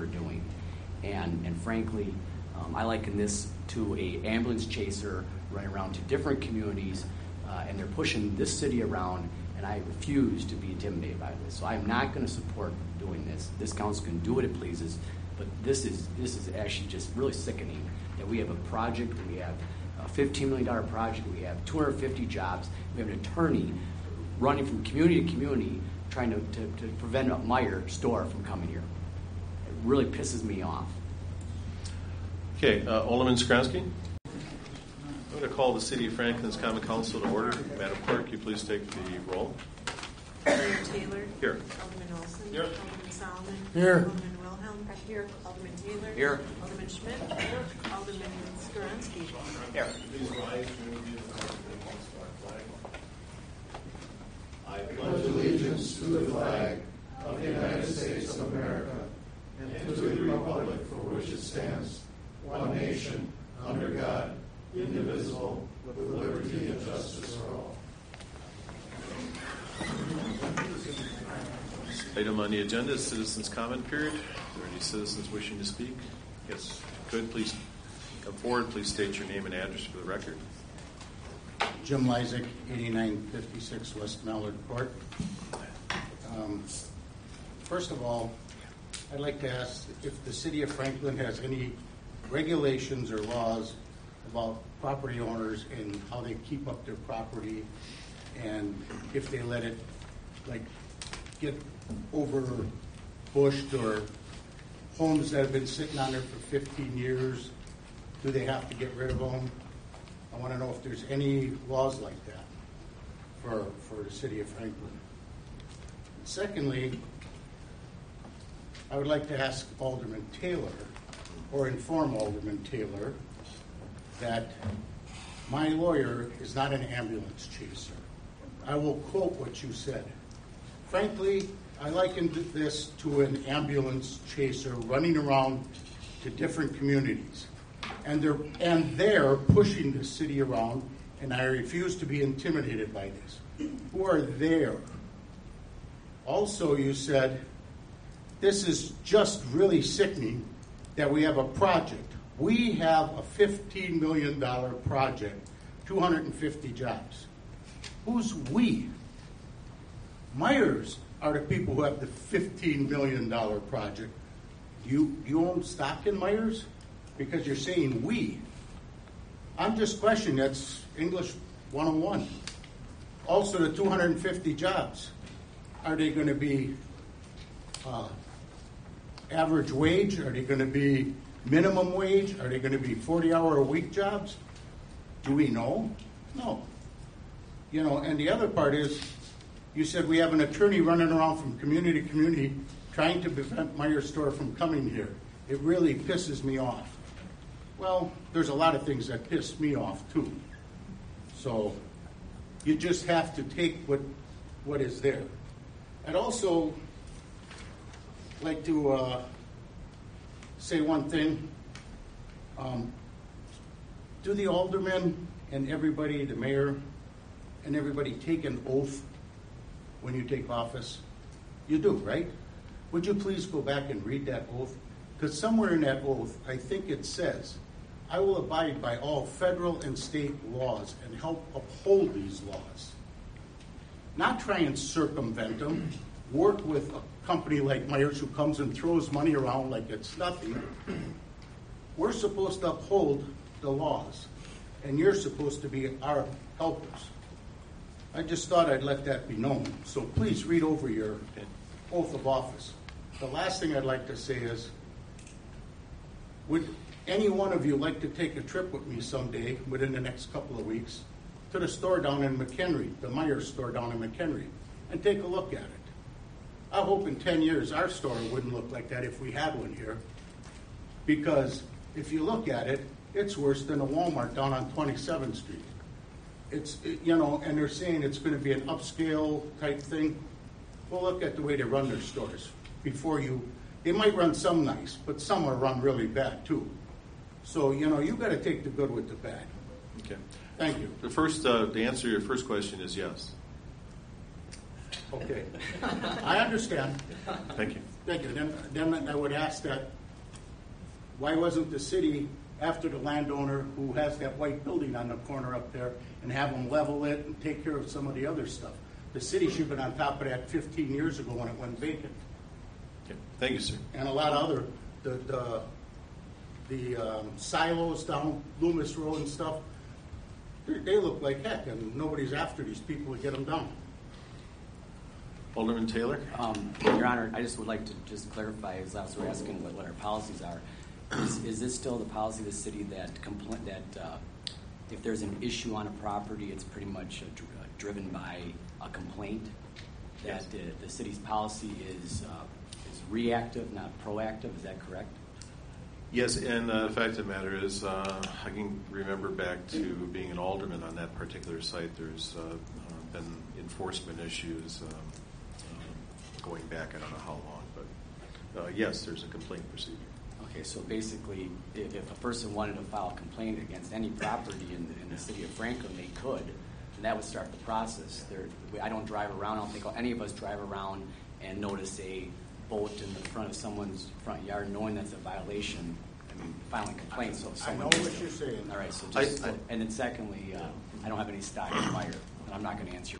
we're doing. And frankly, I liken this to a ambulance chaser running around to different communities, and they're pushing this city around, and I refuse to be intimidated by this. So I'm not going to support doing this. This council can do what it pleases, but this is actually just really sickening that we have a project, we have a $15 million project, we have 250 jobs, we have an attorney running from community to community trying to prevent a Meijer store from coming here. It really pisses me off. Okay, Alderman Skronsky. I'm going to call the City of Franklin's Common Council to order. Madam Clerk, you please take the roll. Mayor Taylor. Here. Alderman Olson. Here. Alderman Solomon. Here. Alderman Wilhelm. Here. Alderman Taylor. Here. Alderman Schmidt. Here. Alderman Skronsky. Here. Please rise when we do the flag. I pledge allegiance to the flag of the United States of America and to the republic for which it stands, one nation, under God, indivisible, with liberty and justice for all. Item on the agenda is citizens' comment period. Are there any citizens wishing to speak? Yes, good. Please come forward. Please state your name and address for the record. Jim Lysick, 8956 West Mallard Court. First of all, I'd like to ask if the City of Franklin has any regulations or laws about property owners and how they keep up their property, and if they let it get over bushed, or homes that have been sitting on there for 15 years, do they have to get rid of them? I want to know if there's any laws like that for the City of Franklin. And secondly, I would like to ask Alderman Taylor, or inform Alderman Taylor, that my lawyer is not an ambulance chaser. I will quote what you said. Frankly, I likened this to an ambulance chaser running around to different communities. And they're pushing the city around, and I refuse to be intimidated by this. Who are there? Also, you said, this is just really sickening that we have a project. We have a $15 million project, 250 jobs. Who's we? Meijers are the people who have the $15 million project. Do you own stock in Meijers? Because you're saying we. I'm just questioning. That's English 101. Also, the 250 jobs. Are they going to be average wage? Are they going to be minimum wage? Are they going to be 40-hour-a-week jobs? Do we know? No. And the other part is, you said we have an attorney running around from community to community trying to prevent Meijer store from coming here. It really pisses me off. Well, there's a lot of things that piss me off, too. So you just have to take what is there. I'd also like to say one thing. Do the aldermen and everybody, the mayor, and everybody take an oath when you take office? You do, right? Would you please go back and read that oath? Because somewhere in that oath, I think it says, I will abide by all federal and state laws and help uphold these laws. Not try and circumvent them. Work with a company like Meijers who comes and throws money around like it's nothing. We're supposed to uphold the laws, and you're supposed to be our helpers. I just thought I'd let that be known. So please read over your oath of office. The last thing I'd like to say is, would any one of you like to take a trip with me someday within the next couple of weeks to the store down in McHenry, the Meijer store down in McHenry, and take a look at it? I hope in 10 years our store wouldn't look like that if we had one here, because if you look at it, it's worse than a Walmart down on 27th Street. And they're saying it's going to be an upscale type thing. Well, look at the way they run their stores. They might run some nice, but some are run really bad too. So, you got to take the good with the bad. Okay. Thank you. The answer to your first question is yes. Okay. I understand. Thank you. Thank you. Then I would ask that, why wasn't the city after the landowner who has that white building on the corner up there and have them level it and take care of some of the other stuff? The city should have been on top of that 15 years ago when it went vacant. Okay. Thank you, sir. And a lot of other, the silos down Loomis Road and stuff, they look like heck, and nobody's after these people to get them down. Alderman Taylor? Your Honor, I just would like to just clarify, as I was asking what our policies are. Is this still the policy of the city that if there's an issue on a property, it's pretty much driven by a complaint? That the city's policy is reactive, not proactive. Is that correct? Yes, and the fact of the matter is, I can remember back to being an alderman on that particular site. There's been enforcement issues going back, I don't know how long, but yes, there's a complaint procedure. Okay, so basically, if a person wanted to file a complaint against any property in the city of Franklin, they could, and that would start the process. I don't drive around, I don't think any of us drive around and notice a boat in the front of someone's front yard knowing that's a violation. I mean, filing complaints. So I know what you're saying. All right, so just, and then secondly, I don't have any stock in fire, and I'm not going to answer